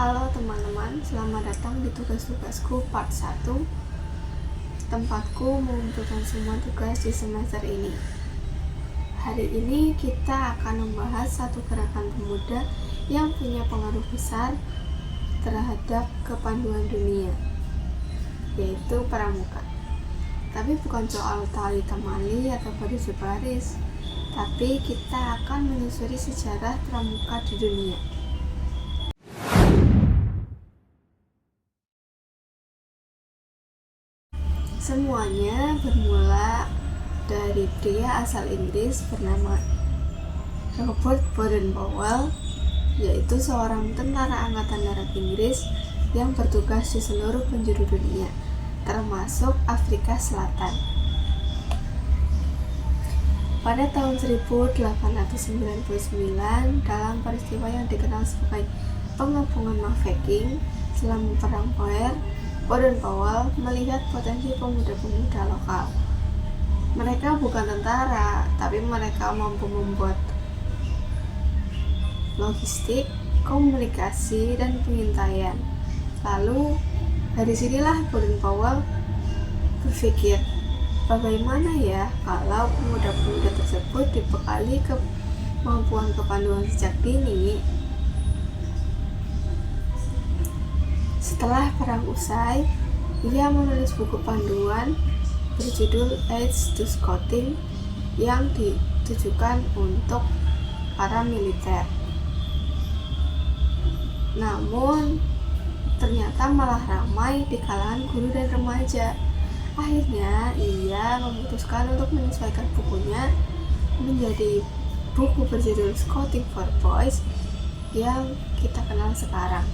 Halo teman-teman, selamat datang di tugas-tugasku part 1. Tempatku mengumpulkan semua tugas di semester ini. Hari ini kita akan membahas satu gerakan pemuda yang punya pengaruh besar terhadap kepanduan dunia, yaitu pramuka. Tapi bukan soal tali temali atau baris-baris, tapi kita akan menyusuri sejarah pramuka di dunia. Semuanya bermula dari pria asal Inggris bernama Robert Baden-Powell, yaitu seorang tentara angkatan darat Inggris yang bertugas di seluruh penjuru dunia, termasuk Afrika Selatan. Pada tahun 1899, dalam peristiwa yang dikenal sebagai pengepungan Mafeking selama Perang Boer, Baden-Powell melihat potensi pemuda-pemuda lokal. Mereka bukan tentara, tapi mereka mampu membuat logistik, komunikasi, dan pengintaian. Lalu, dari sinilah Baden-Powell berpikir, bagaimana ya kalau pemuda-pemuda tersebut dibekali kemampuan kepanduan sejak dini? Setelah perang usai, ia menulis buku panduan berjudul Aids to Scouting yang ditujukan untuk para militer. Namun, ternyata malah ramai di kalangan guru dan remaja. Akhirnya, ia memutuskan untuk menyesuaikan bukunya menjadi buku berjudul Scouting for Boys yang kita kenal sekarang.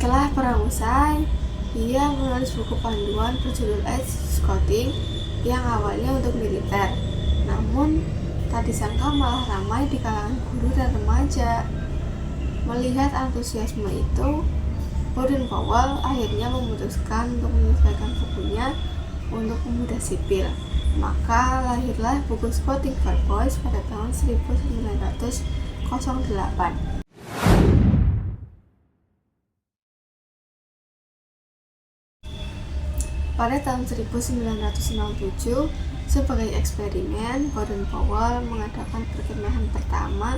Setelah perang usai, ia menulis buku panduan berjudul Aids Scouting yang awalnya untuk militer. Namun, tak disangka malah ramai di kalangan guru dan remaja. Melihat antusiasme itu, Baden-Powell akhirnya memutuskan untuk menyesuaikan bukunya untuk pemuda sipil. Maka lahirlah buku Scouting for Boys pada tahun 1908. Pada tahun 1967, sebagai eksperimen, Baden-Powell mengadakan perkemahan pertama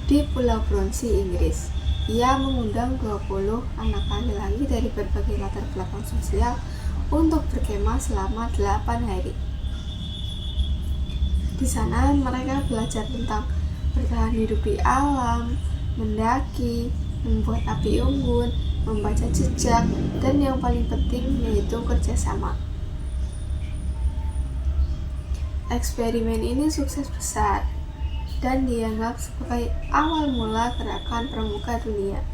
di Pulau Bronsey, Inggris. Ia mengundang 20 anak laki-laki dari berbagai latar belakang sosial untuk berkemah selama 8 hari. Di sana mereka belajar tentang bertahan hidup di alam, mendaki, membuat api unggun, membaca jejak, dan yang paling penting yaitu kerjasama. Eksperimen ini sukses besar dan dianggap sebagai awal mula gerakan pramuka dunia.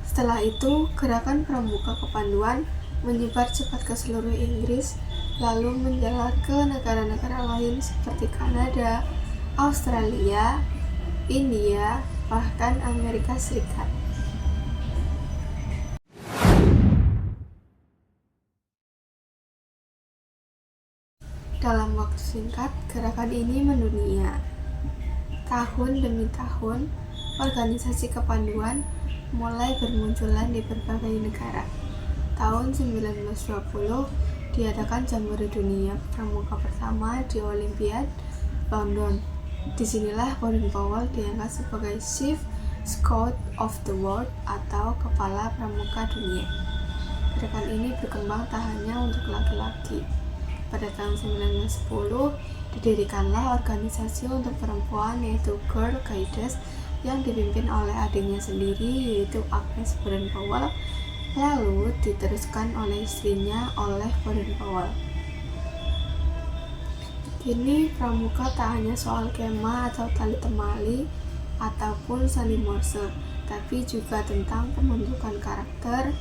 Setelah itu, gerakan pramuka kepanduan menyebar cepat ke seluruh Inggris, lalu menjalar ke negara-negara lain seperti Kanada, Australia, India, bahkan Amerika Serikat. Dalam waktu singkat, gerakan ini mendunia. Tahun demi tahun, organisasi kepanduan mulai bermunculan di berbagai negara. Tahun 1920, diadakan Jambore Dunia Pramuka pertama di Olimpiade, London. Disinilah Baden-Powell diangkat sebagai Chief Scout of the World atau Kepala Pramuka Dunia. Gerakan ini berkembang tak hanya untuk laki-laki. Pada tahun 1910, didirikanlah organisasi untuk perempuan yaitu Girl Guides yang dipimpin oleh adiknya sendiri yaitu Agnes Baden-Powell, lalu diteruskan oleh istrinya oleh Baden-Powell. Kini pramuka tak hanya soal kemah atau tali temali ataupun sandi morse, tapi juga tentang pembentukan karakter,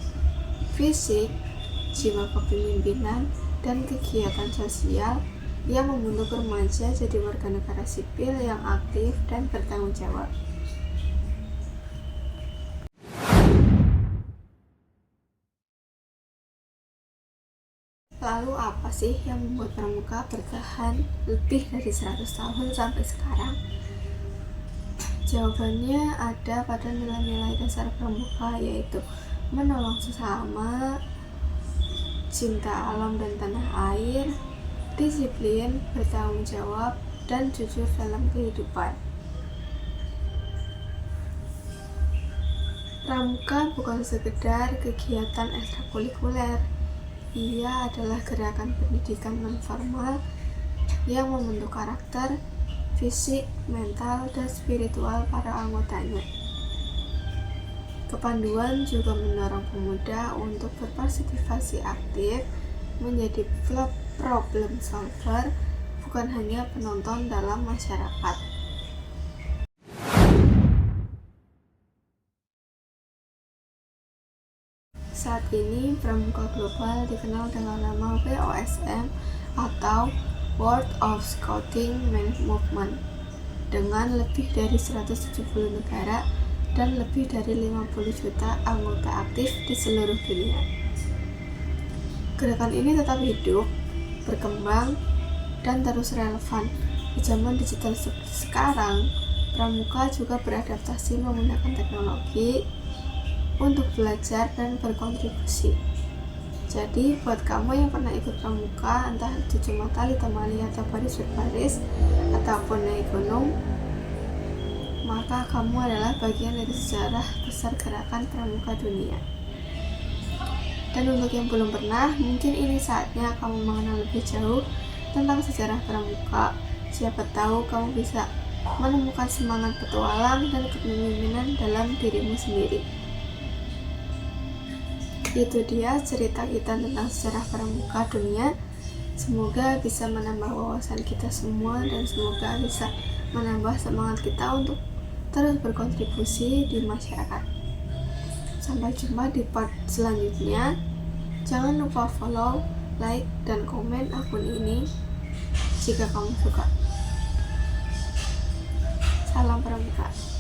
fisik, jiwa kepemimpinan, dan kegiatan sosial yang membentuk remaja jadi warga negara sipil yang aktif dan bertanggung jawab. Lalu apa sih yang membuat pramuka bertahan lebih dari 100 tahun sampai sekarang? Jawabannya ada pada nilai-nilai dasar pramuka, yaitu menolong sesama, cinta alam dan tanah air, disiplin, bertanggung jawab, dan jujur dalam kehidupan. Pramuka bukan sekedar kegiatan ekstrakurikuler, ia adalah gerakan pendidikan non-formal yang membentuk karakter, fisik, mental, dan spiritual para anggotanya. Kepanduan juga mendorong pemuda untuk berpartisipasi aktif, menjadi problem solver, bukan hanya penonton dalam masyarakat. Saat ini, pramuka global dikenal dengan nama WOSM atau World of Scouting Movement dengan lebih dari 170 negara dan lebih dari 50 juta anggota aktif di seluruh dunia. Gerakan ini tetap hidup, berkembang, dan terus relevan. Di zaman digital seperti sekarang, pramuka juga beradaptasi menggunakan teknologi untuk belajar dan berkontribusi. Jadi, buat kamu yang pernah ikut pramuka, entah itu cuma tali temali atau baris berbaris, ataupun naik gunung, maka kamu adalah bagian dari sejarah besar gerakan pramuka dunia. Dan untuk yang belum pernah, mungkin ini saatnya kamu mengenal lebih jauh tentang sejarah pramuka. Siapa tahu kamu bisa menemukan semangat petualang dan kepemimpinan dalam dirimu sendiri. Itu dia cerita kita tentang sejarah pramuka dunia. Semoga bisa menambah wawasan kita semua dan semoga bisa menambah semangat kita untuk terus berkontribusi di masyarakat. Sampai jumpa di part selanjutnya. Jangan lupa follow, like, dan komen akun ini jika kamu suka. Salam pramuka.